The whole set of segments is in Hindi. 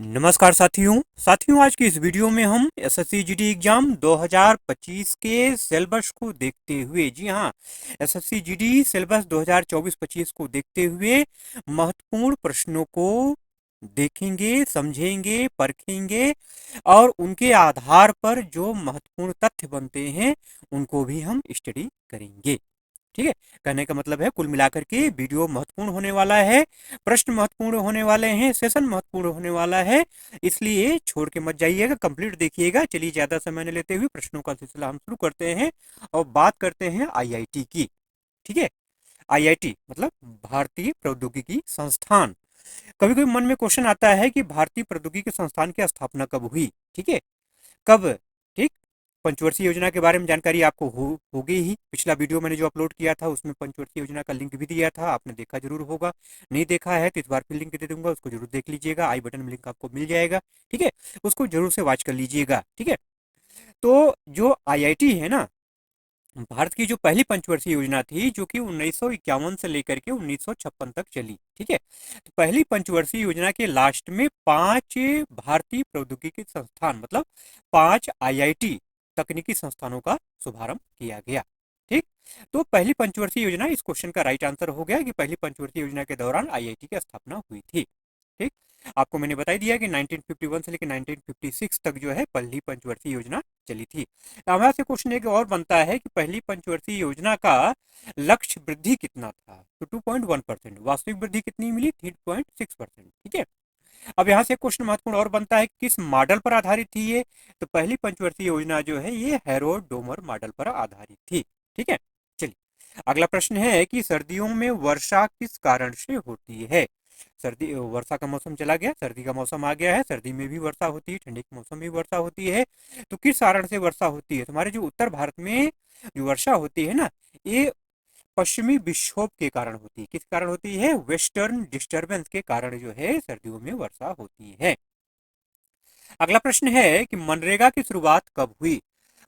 नमस्कार साथियों आज की इस वीडियो में हम एसएससी जीडी एग्जाम 2025 के सिलेबस को देखते हुए जी हाँ एसएससी जीडी सिलेबस 2024-25 को देखते हुए महत्वपूर्ण प्रश्नों को देखेंगे, समझेंगे, परखेंगे और उनके आधार पर जो महत्वपूर्ण तथ्य बनते हैं उनको भी हम स्टडी करेंगे। ठीक है, कहने का मतलब है कुल मिलाकर के वीडियो महत्वपूर्ण होने वाला है, प्रश्न महत्वपूर्ण होने वाले हैं, सेशन महत्वपूर्ण होने वाला है, इसलिए छोड़ के मत जाइएगा, कंप्लीट देखिएगा। चलिए ज्यादा समय न लेते हुए प्रश्नों का सिलसिला हम शुरू करते हैं और बात करते हैं आईआईटी की। ठीक है, आईआईटी मतलब भारतीय प्रौद्योगिकी संस्थान। कभी कभी मन में क्वेश्चन आता है कि भारतीय प्रौद्योगिकी संस्थान की स्थापना कब हुई। ठीक है, कब? ठीक, पंचवर्षीय योजना के बारे में जानकारी आपको होगी ही। पिछला वीडियो मैंने जो अपलोड किया था उसमें पंचवर्षीय योजना का लिंक भी दिया था, आपने देखा जरूर होगा। नहीं देखा है तो इस बार फिर लिंक दे दूंगा, उसको जरूर देख लीजिएगा। आई बटन में लिंक आपको मिल जाएगा। ठीक है, उसको जरूर से वॉच कर लीजिएगा। ठीक है, तो जो आईआईटी है ना, भारत की जो पहली पंचवर्षीय योजना थी जो कि 1951 से लेकर के 1956 तक चली। ठीक है, तो पहली पंचवर्षीय योजना के लास्ट में 5 भारतीय प्रौद्योगिकी संस्थान मतलब 5 आईआईटी तकनीकी संस्थानों का शुभारंभ किया गया। ठीक, तो पहली पंचवर्षीय योजना, इस क्वेश्चन का राइट आंसर हो गया कि पहली पंचवर्षीय योजना के दौरान आईआईटी की स्थापना हुई थी। ठीक, आपको मैंने बता दिया कि 1951 से लेकर 1956 तक जो है पहली पंचवर्षीय योजना चली थी। अब यहाँ से क्वेश्चन एक और बनता है कि पहली पंचवर्षीय योजना का लक्ष्य वृद्धि कितना था, तो 2.1%। वास्तविक वृद्धि कितनी मिली? 3.6%। ठीक है, अब यहाँ से क्वेश्चन महत्वपूर्ण और बनता है किस मॉडल पर आधारित थी ये, तो पहली पंचवर्षीय योजना जो है ये हैरोल्ड डोमर मॉडल पर आधारित थी। ठीक है, चलिए अगला प्रश्न है कि सर्दियों में वर्षा किस कारण से होती है। सर्दी, वर्षा का मौसम चला गया, सर्दी का मौसम आ गया है। सर्दी में भी वर्षा होती है, ठंडी के मौसम में भी वर्षा होती है। तो किस कारण से वर्षा होती है? हमारे जो उत्तर भारत में जो वर्षा होती है ना, ये पश्चिमी विक्षोभ के कारण होती है। किस कारण होती है? वेस्टर्न डिस्टर्बेंस के कारण जो है सर्दियों में वर्षा होती है। अगला प्रश्न है कि मनरेगा की शुरुआत कब हुई।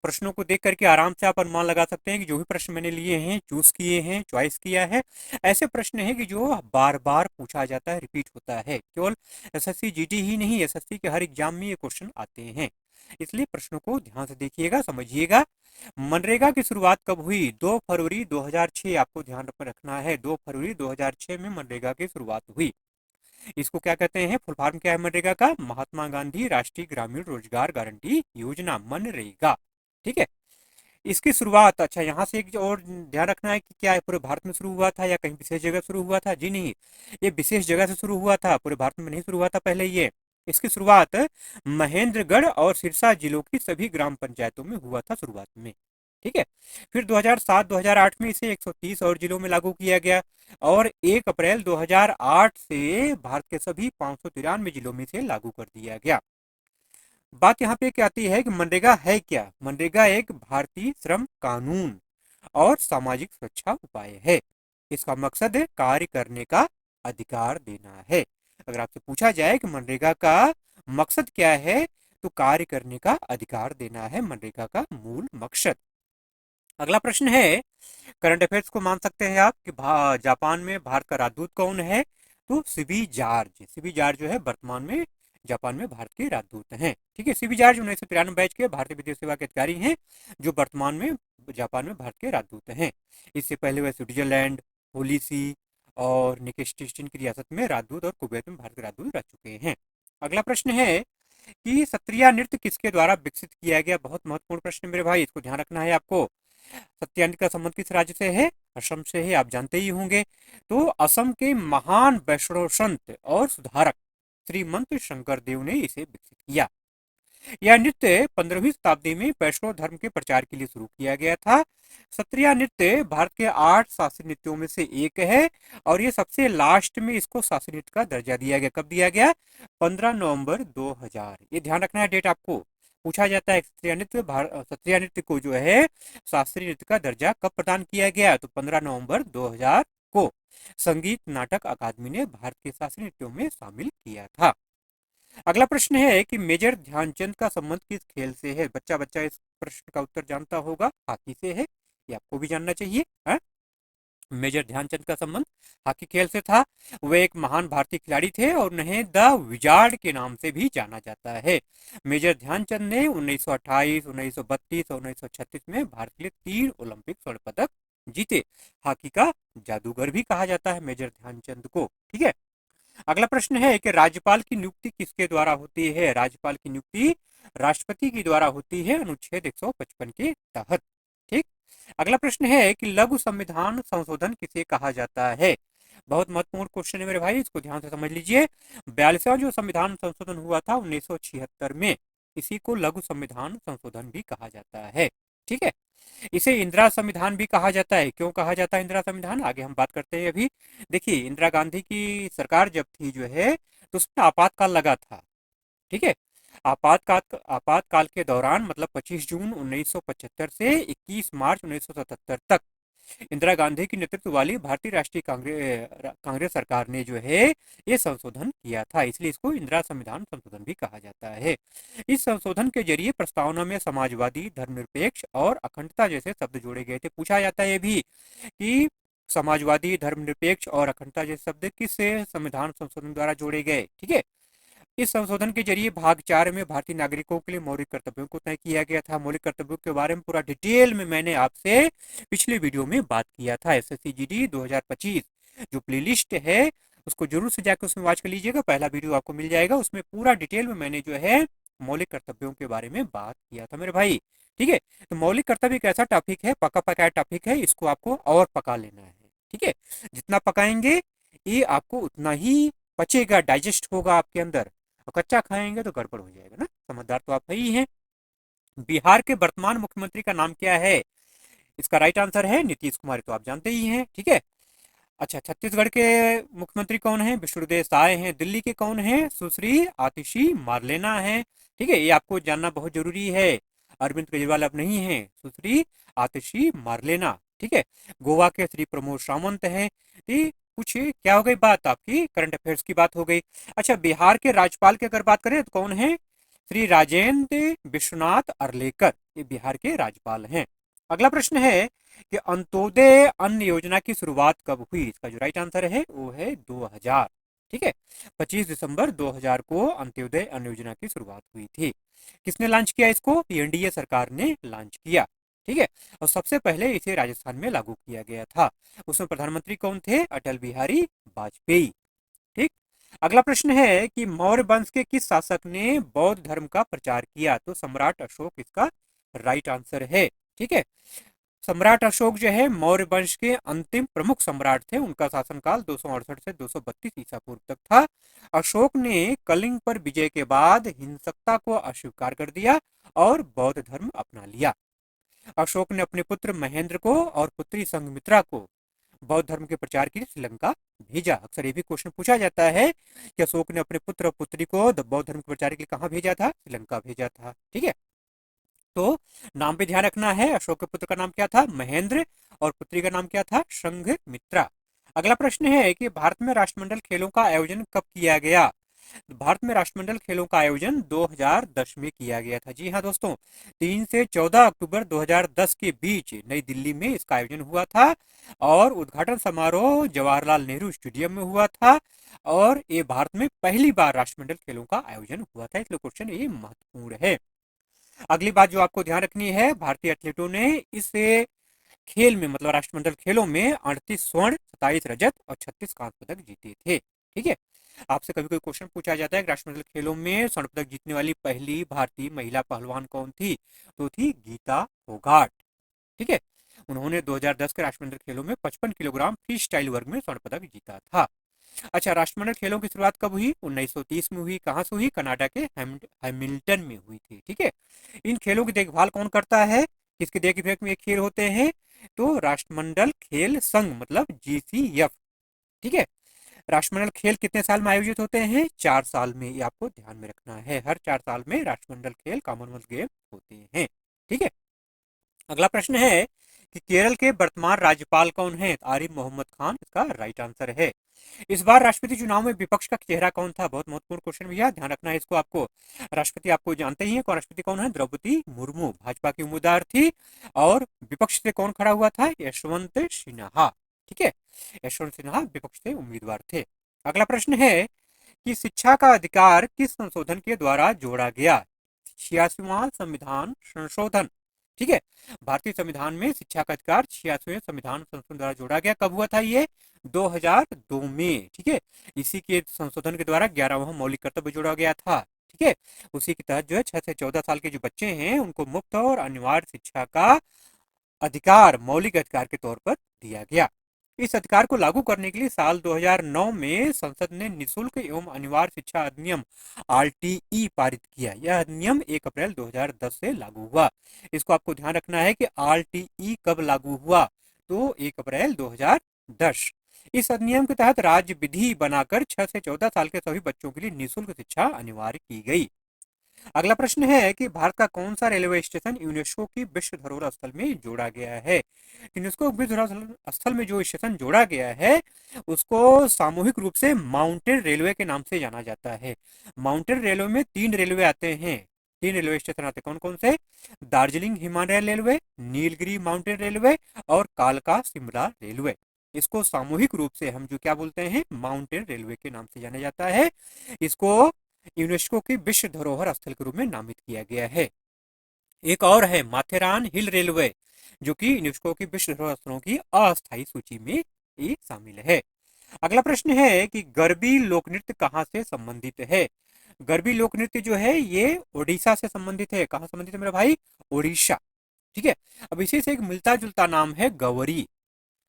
प्रश्नों को देख करके आराम से आप अनुमान लगा सकते हैं कि जो भी प्रश्न मैंने लिए हैं, चूज किए हैं, चॉइस किया है, ऐसे प्रश्न हैं कि जो बार बार पूछा जाता है, रिपीट होता है। केवल एसएससी जीडी ही नहीं, एसएससी के हर एग्जाम में ये क्वेश्चन आते हैं, इसलिए प्रश्नों को ध्यान से देखिएगा, समझिएगा। मनरेगा की शुरुआत कब हुई? 2 फरवरी 2006। आपको ध्यान में रखना है, 2 फरवरी 2006 में मनरेगा की शुरुआत हुई। इसको क्या कहते हैं? फुल फॉर्म क्या है मनरेगा का? महात्मा गांधी राष्ट्रीय ग्रामीण रोजगार गारंटी योजना, मनरेगा। ठीक है, इसकी शुरुआत, अच्छा यहाँ से एक और ध्यान रखना है कि क्या है, पूरे भारत में शुरू हुआ था या कहीं विशेष जगह शुरू हुआ था? जी नहीं, ये विशेष जगह से शुरू हुआ था, पूरे भारत में नहीं शुरू हुआ था पहले ये। इसकी शुरुआत महेंद्रगढ़ और सिरसा जिलों की सभी ग्राम पंचायतों में हुआ था शुरुआत में। ठीक है, फिर 2007-2008 में इसे 130 और जिलों में लागू किया गया और 1 अप्रैल 2008 से भारत के सभी 593 जिलों में इसे लागू कर दिया गया। बात यहाँ पे क्या आती है कि मनरेगा है क्या? मनरेगा एक भारतीय श्रम कानून और सामाजिक सुरक्षा उपाय है। इसका मकसद है कार्य करने का अधिकार देना है। अगर आपसे पूछा जाए कि मनरेगा का मकसद क्या है, तो कार्य करने का अधिकार देना है मनरेगा का मूल मकसद। अगला प्रश्न है, करंट अफेयर्स को मान सकते हैं आप कि जापान में भारत का राजदूत कौन है, तो सीबी जॉर्ज। सीबी जॉर्ज जो है वर्तमान में जापान में भारत के राजदूत हैं। ठीक है, सीबी जॉर्ज 1993 बैच के भारतीय विदेश सेवा के अधिकारी हैं जो वर्तमान में जापान में भारत के राजदूत हैं। इससे पहले वह स्विट्जरलैंड, होलीसी और निकेस्टिन की रियासत में राजदूत और कुवैत में भारत के राजदूत रह चुके हैं। अगला प्रश्न है कि सत्रिया नृत्य किसके द्वारा विकसित किया गया? बहुत महत्वपूर्ण प्रश्न मेरे भाई, इसको ध्यान रखना है आपको। सत्रिया नृत्य का संबंध किस राज्य से है? असम से है, आप जानते ही होंगे। तो असम के महान वैष्णव संत और सुधारक श्रीमंत शंकर देव ने इसे विकसित किया। यह नृत्य 15वीं शताब्दी में वैष्णव धर्म के प्रचार के लिए शुरू किया गया था। सत्रिया नृत्य भारत के 8 शास्त्रीय नृत्यों में से एक है और ये सबसे लास्ट में इसको शास्त्रीय नृत्य का दर्जा दिया गया। कब दिया गया? 15 नवंबर 2000। ये ध्यान रखना है डेट, आपको पूछा जाता है सत्रिया नृत्य को जो है शास्त्रीय नृत्य का दर्जा कब प्रदान किया गया, तो 15 नवंबर 2000 को संगीत नाटक अकादमी ने भारत के शास्त्रीय नृत्यों में शामिल किया था। अगला प्रश्न है कि मेजर ध्यानचंद का संबंध किस खेल से है? बच्चा बच्चा इस प्रश्न का उत्तर जानता होगा, हॉकी से है, ये आपको भी जानना चाहिए। है? मेजर ध्यानचंद का संबंध हॉकी खेल से था। वे एक महान भारतीय खिलाड़ी थे और उन्हें द विजार्ड के नाम से भी जाना जाता है। मेजर ध्यानचंद ने 1928, 1932 और 1936 में भारत के लिए 3 ओलंपिक स्वर्ण पदक जीते। हॉकी का जादूगर भी कहा जाता है मेजर ध्यानचंद को। ठीक है, अगला प्रश्न है कि राज्यपाल की नियुक्ति किसके द्वारा होती है? राज्यपाल की नियुक्ति राष्ट्रपति के द्वारा होती है अनुच्छेद 155 के तहत। ठीक, अगला प्रश्न है कि लघु संविधान संशोधन किसे कहा जाता है? बहुत महत्वपूर्ण क्वेश्चन है मेरे भाई, इसको ध्यान से समझ लीजिए। 42वां जो संविधान संशोधन हुआ था 1976 में, इसी को लघु संविधान संशोधन भी कहा जाता है। ठीक है, इसे इंदिरा संविधान भी कहा जाता है। क्यों कहा जाता है इंदिरा संविधान, आगे हम बात करते हैं। अभी देखिए, इंदिरा गांधी की सरकार जब थी जो है, तो उसमें आपातकाल लगा था। ठीक है, आपातकाल के दौरान मतलब 25 जून 1975 से 21 मार्च 1977 तक इंदिरा गांधी की नेतृत्व वाली भारतीय राष्ट्रीय कांग्रेस सरकार ने जो है ये संशोधन किया था, इसलिए इसको इंदिरा संविधान संशोधन भी कहा जाता है। इस संशोधन के जरिए प्रस्तावना में समाजवादी, धर्मनिरपेक्ष और अखंडता जैसे शब्द जोड़े गए थे। पूछा जाता है ये भी कि समाजवादी, धर्मनिरपेक्ष और अखंडता जैसे शब्द किस संविधान संशोधन द्वारा जोड़े गए। ठीक है, इस संशोधन के जरिए भाग 4 में भारतीय नागरिकों के लिए मौलिक कर्तव्यों को तय किया गया था। मौलिक कर्तव्यों के बारे में पूरा डिटेल में मैंने आपसे पिछले वीडियो में बात किया था। एसएससी जीडी 2025 जो प्लेलिस्ट है उसको जरूर से जाकर उसमें वॉच कर लीजिएगा, पहला वीडियो आपको मिल जाएगा। उसमें पूरा डिटेल में मैंने जो है मौलिक कर्तव्यों के बारे में बात किया था मेरे भाई। ठीक है, तो मौलिक कर्तव्य एक ऐसा टॉपिक है, पका पकाया टॉपिक है, इसको आपको और पका लेना है। ठीक है, जितना पकाएंगे ये आपको उतना ही पचेगा, डाइजेस्ट होगा आपके अंदर। कच्चा खाएंगे तो गड़बड़ हो जाएगा ना। समझदार तो आप ही हैं। बिहार के वर्तमान मुख्यमंत्री का नाम क्या है? इसका राइट आंसर है नीतीश कुमार, तो आप जानते ही हैं। ठीक है, अच्छा, छत्तीसगढ़ के मुख्यमंत्री कौन है? विष्णुदेव साय हैं। दिल्ली के कौन है? सुश्री आतिशी मारलेना है। ठीक है, ये आपको जानना बहुत जरूरी है। अरविंद केजरीवाल अब नहीं है, सुश्री आतिशी मारलेना। ठीक है, गोवा के श्री प्रमोद सावंत हैं। कुछ क्या हो गई बात, आपकी करंट अफेयर्स की बात हो गई। अच्छा, बिहार के राज्यपाल की अगर बात करें तो कौन है? श्री राजेंद्र विश्वनाथ अर्लेकर, ये बिहार के राज्यपाल हैं। अगला प्रश्न है कि अंत्योदय अन्न योजना की शुरुआत कब हुई? इसका जो राइट आंसर है वो है 2000। ठीक है, 25 दिसंबर 2000 को अंत्योदय अन्न योजना की शुरुआत हुई थी। किसने लॉन्च किया इसको? एनडीए सरकार ने लॉन्च किया। ठीक है, और सबसे पहले इसे राजस्थान में लागू किया गया था। उसमें प्रधानमंत्री कौन थे? अटल बिहारी वाजपेयी। ठीक, अगला प्रश्न है कि मौर्य वंश के किस शासक ने बौद्ध धर्म का प्रचार किया? तो सम्राट अशोक इसका राइट आंसर है। ठीक है, सम्राट अशोक जो है मौर्य वंश के अंतिम प्रमुख सम्राट थे। उनका शासनकाल 268 से 232 ईसा पूर्व तक था। अशोक ने कलिंग पर विजय के बाद हिंसकता को अस्वीकार कर दिया और बौद्ध धर्म अपना लिया। अशोक ने अपने पुत्र महेंद्र को और पुत्री संघमित्रा को बौद्ध धर्म के प्रचार के लिए श्रीलंका भेजा। अक्सर ये भी क्वेश्चन पूछा जाता है कि अशोक ने अपने पुत्र और पुत्री को बौद्ध धर्म के प्रचार के लिए कहाँ भेजा था? श्रीलंका भेजा था। ठीक है, तो नाम पे ध्यान रखना है। अशोक के पुत्र का नाम क्या था? महेंद्र, और पुत्री का नाम क्या था? संघमित्रा। अगला प्रश्न है कि भारत में राष्ट्रमंडल खेलों का आयोजन कब किया गया? भारत में राष्ट्रमंडल खेलों का आयोजन 2010 में किया गया था। जी हाँ दोस्तों, 3 से 14 अक्टूबर 2010 के बीच नई दिल्ली में इसका आयोजन हुआ था और उद्घाटन समारोह जवाहरलाल नेहरू स्टेडियम में हुआ था। और ये भारत में पहली बार राष्ट्रमंडल खेलों का आयोजन हुआ था, इसलिए क्वेश्चन ये महत्वपूर्ण है। अगली बात जो आपको ध्यान रखनी है, भारतीय एथलीटों ने इस खेल में मतलब राष्ट्रमंडल खेलों में 38 स्वर्ण, 27 रजत और 36 कांस्य पदक जीते थे। ठीक है, आपसे कभी कोई क्वेश्चन पूछा जाता है कि राष्ट्रमंडल खेलों में स्वर्ण पदक जीतने वाली पहली भारतीय महिला पहलवान कौन थी? तो थी गीता फोगाट। ठीक है, उन्होंने 2010 के राष्ट्रमंडल खेलों में 55 किलोग्राम फ्री स्टाइल वर्ग में स्वर्ण पदक जीता था। अच्छा, राष्ट्रमंडल खेलों की शुरुआत कब हुई? 1930 में हुई। कहाँ से हुई? कनाडा के हैमिल्टन में हुई थी। ठीक है, इन खेलों की देखभाल कौन करता है? किसके देख में ये खेल होते हैं? तो राष्ट्रमंडल खेल संघ मतलब जीसीएफ। ठीक है, राष्ट्रमंडल खेल कितने साल में आयोजित होते हैं? 4 साल में, ये आपको ध्यान में रखना है। हर 4 साल में राष्ट्रमंडल खेल कॉमनवेल्थ गेम होते हैं। ठीक है, अगला प्रश्न है कि केरल के वर्तमान राज्यपाल कौन है? आरिफ मोहम्मद खान इसका राइट आंसर है। इस बार राष्ट्रपति चुनाव में विपक्ष का चेहरा कौन था? बहुत महत्वपूर्ण क्वेश्चन भैया, ध्यान रखना है इसको आपको। राष्ट्रपति आपको जानते ही हैं कौन राष्ट्रपति कौन है? द्रौपदी मुर्मू भाजपा की उम्मीदवार थी। और विपक्ष से कौन खड़ा हुआ था? यशवंत सिन्हा। ठीक है, यशवंत सिन्हा विपक्ष से उम्मीदवार थे। अगला प्रश्न है कि शिक्षा का अधिकार किस संशोधन के द्वारा जोड़ा गया? 86वां संविधान संशोधन। ठीक है, भारतीय संविधान में शिक्षा का अधिकार 86वें संविधान संशोधन द्वारा जोड़ा गया। कब हुआ था ये? 2002 में। ठीक है, इसी के संशोधन के द्वारा 11वां मौलिक कर्तव्य जोड़ा गया था। ठीक है, उसी के तहत जो है 6 से 14 साल के जो बच्चे हैं उनको मुफ्त और अनिवार्य शिक्षा का अधिकार मौलिक अधिकार के तौर पर दिया गया। इस अधिकार को लागू करने के लिए साल 2009 में संसद ने निशुल्क एवं अनिवार्य शिक्षा अधिनियम आरटीई पारित किया। यह अधिनियम 1 अप्रैल 2010 से लागू हुआ। इसको आपको ध्यान रखना है कि आरटीई कब लागू हुआ? तो 1 अप्रैल 2010। इस अधिनियम के तहत राज्य विधि बनाकर 6 से 14 साल के सभी बच्चों के लिए निःशुल्क शिक्षा अनिवार्य की गई। अगला प्रश्न है कि भारत का कौन सा रेलवे स्टेशन यूनेस्को की विश्व धरोहर स्थल में जोड़ा गया है? यूनेस्को विश्व धरोहर स्थल में जो स्टेशन जोड़ा गया है उसको सामूहिक रूप से माउंटेन रेलवे के नाम से जाना जाता है। माउंटेन रेलवे में 3 रेलवे आते हैं, 3 रेलवे स्टेशन आते हैं। कौन कौन से? Darjeeling Himalaya railway, Nilgiri mountain railway और कालका शिमला रेलवे। इसको सामूहिक रूप से हम जो क्या बोलते हैं, माउंटेन रेलवे के नाम से जाना जाता है। इसको यूनेस्को की विश्व धरोहर स्थल के रूप में नामित किया गया है। एक और है माथेरान हिल रेलवे, जो कि यूनेस्को की विश्व धरोहर स्थलों की अस्थायी सूची में ये शामिल है। अगला प्रश्न है कि गरबी लोक नृत्य कहाँ से संबंधित है? गरबी लोक नृत्य जो है ये ओडिशा से संबंधित है। कहाँ संबंधित है मेरा भाई? ओडिशा। ठीक है, अब इसी से एक मिलता जुलता नाम है गवरी।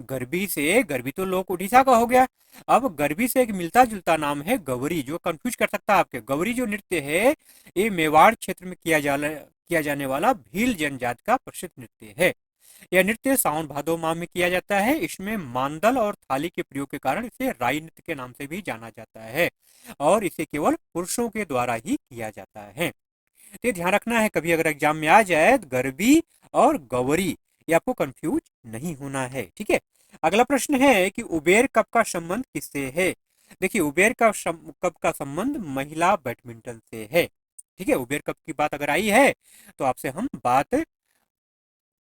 गरबी से, गरबी तो लोक उड़ीसा का हो गया, अब गरबी से एक मिलता जुलता नाम है गवरी, जो कंफ्यूज कर सकता है आपके। गवरी जो नृत्य है ये मेवाड़ क्षेत्र में किया जाने वाला भील जनजाति का प्रसिद्ध नृत्य है। यह नृत्य सावन भादो माह में किया जाता है। इसमें मांदल और थाली के प्रयोग के कारण इसे राई नृत्य के नाम से भी जाना जाता है और इसे केवल पुरुषों के द्वारा ही किया जाता है। तो ध्यान रखना है, कभी अगर एग्जाम में आ जाए तो गरबी और गवरी ये आपको कंफ्यूज नहीं होना है। ठीक है, अगला प्रश्न है कि उबेर कप का संबंध किससे है? देखिए, उबेर कप का संबंध महिला बैडमिंटन से है। ठीक है, उबेर कप की बात अगर आई है तो आपसे हम बात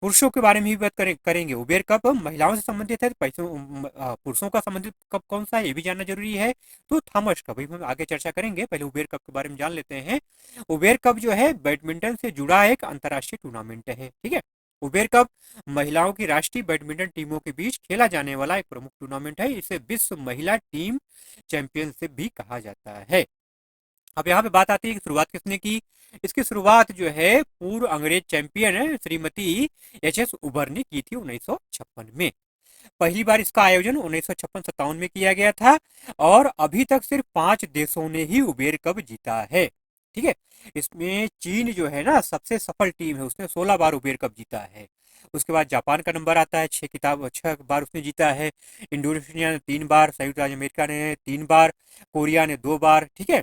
पुरुषों के बारे में भी बात करेंगे। उबेर कप महिलाओं से संबंधित है, पुरुषों का संबंधित कप कौन सा है ये भी जानना जरूरी है। तो थॉमस कप हम आगे चर्चा करेंगे, पहले उबेर कप के बारे में जान लेते हैं। उबेर कप जो है बैडमिंटन से जुड़ा एक अंतर्राष्ट्रीय टूर्नामेंट है। ठीक है, उबेर कप महिलाओं की राष्ट्रीय बैडमिंटन टीमों के बीच खेला जाने वाला एक प्रमुख टूर्नामेंट है। इसे विश्व महिला टीम चैंपियनशिप भी कहा जाता है। अब यहाँ पे बात आती है कि शुरुआत किसने की? इसकी शुरुआत जो है पूर्व अंग्रेज चैंपियन श्रीमती एच.एस. उबर ने की थी 1956 में। पहली बार इसका आयोजन 1956-57 में किया गया था और अभी तक सिर्फ 5 देशों ने ही उबेर कप जीता है। ठीक है, इसमें चीन जो है ना सबसे सफल टीम है, उसने 16 बार उबेर कप जीता है। उसके बाद जापान का नंबर आता है, 6 बार उसने जीता है। इंडोनेशिया ने 3 बार, संयुक्त राज्य अमेरिका ने 3 बार, कोरिया ने 2 बार। ठीक है,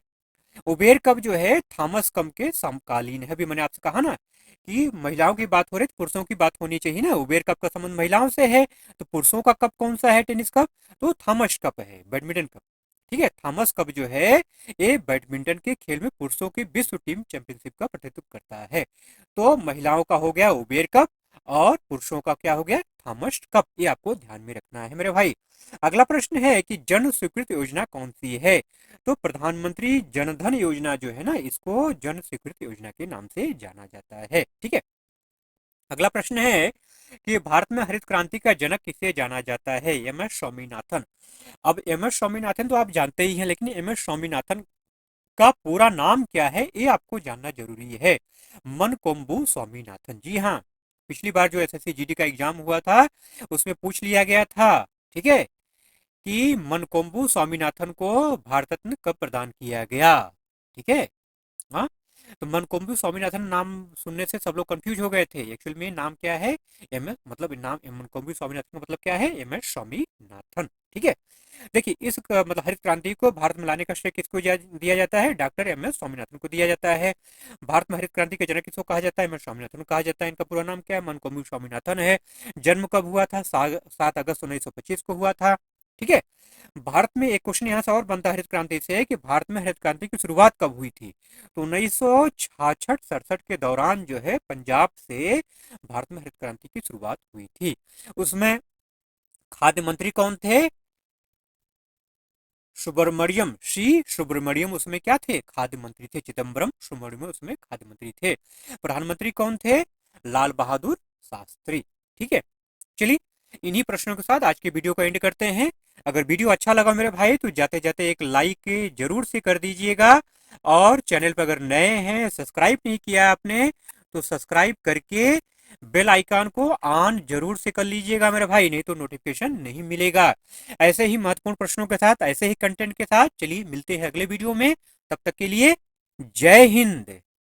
उबेर कप जो है थॉमस कप के समकालीन है। अभी मैंने आपसे कहा ना कि महिलाओं की बात हो रही है तो पुरुषों की बात होनी चाहिए ना। उबेर कप का संबंध महिलाओं से है तो पुरुषों का कप कौन सा है? टेनिस कप, तो थॉमस कप है, बैडमिंटन कप। ठीक है, थॉमस कप जो है ये बैडमिंटन के खेल में पुरुषों की विश्व टीम चैंपियनशिप का प्रतिनिधित्व करता है। तो महिलाओं का हो गया उबेर कप और पुरुषों का क्या हो गया? Thomas cup. ये आपको ध्यान में रखना है मेरे भाई। अगला प्रश्न है कि जन स्वीकृत योजना कौन सी है? तो प्रधानमंत्री जनधन योजना जो है ना इसको जन स्वीकृत योजना के नाम से जाना जाता है। ठीक है, अगला प्रश्न है कि भारत में हरित क्रांति का जनक किसे जाना जाता है? M S Swaminathan. अब एम एस स्वामीनाथन तो आप जानते ही हैं, लेकिन एम एस स्वामीनाथन का पूरा नाम क्या है ये आपको जानना जरूरी है। मनकोम्बू स्वामीनाथन। जी हाँ, पिछली बार जो एसएससी जीडी का एग्जाम हुआ था उसमें पूछ लिया गया था, ठीक है, कि मनकोम्बू स्वामीनाथन को भारत रत्न कब प्रदान किया गया। ठीक है, हाँ, तो मनकोम्बू स्वामीनाथन नाम सुनने से सब लोग कंफ्यूज हो गए थे। एक्चुअल में नाम क्या है? एम एस, मतलब नाम मनकोम्बू स्वामीनाथन का मतलब क्या है? M S Swaminathan. ठीक है, देखिए इस मतलब हरित क्रांति को भारत में लाने का श्रेय किसको दिया जाता है? डॉक्टर एम एस स्वामीनाथन को दिया जाता है। भारत में हरित क्रांति के जनक किसको कहा जाता है? एम एस स्वामीनाथन को कहा जाता है। इनका पूरा नाम क्या है? मनकोम्बू स्वामीनाथन है। जन्म कब हुआ था? 7 अगस्त 1925 को हुआ था। ठीक है, भारत में एक क्वेश्चन यहाँ से और बनता है हरित क्रांति से कि भारत में हरित क्रांति की शुरुआत कब हुई थी? तो 1966-67 के दौरान जो है पंजाब से भारत में हरित क्रांति की शुरुआत हुई थी। उसमें खाद्य मंत्री कौन थे? सुब्रमण्यम, सी सुब्रमण्यम उसमें क्या थे? खाद्य मंत्री थे। चिदम्बरम सुब्रमण्यम उसमें खाद्य मंत्री थे। प्रधानमंत्री कौन थे? लाल बहादुर शास्त्री। ठीक है, चलिए इन्हीं प्रश्नों के साथ आज के वीडियो को एंड करते हैं। अगर वीडियो अच्छा लगा मेरे भाई तो जाते जाते एक लाइक जरूर से कर दीजिएगा, और चैनल पर अगर नए हैं, सब्सक्राइब नहीं किया आपने, तो सब्सक्राइब करके बेल आइकन को ऑन जरूर से कर लीजिएगा मेरे भाई, नहीं तो नोटिफिकेशन नहीं मिलेगा। ऐसे ही महत्वपूर्ण प्रश्नों के साथ, ऐसे ही कंटेंट के साथ चलिए मिलते हैं अगले वीडियो में। तब तक के लिए जय हिंद।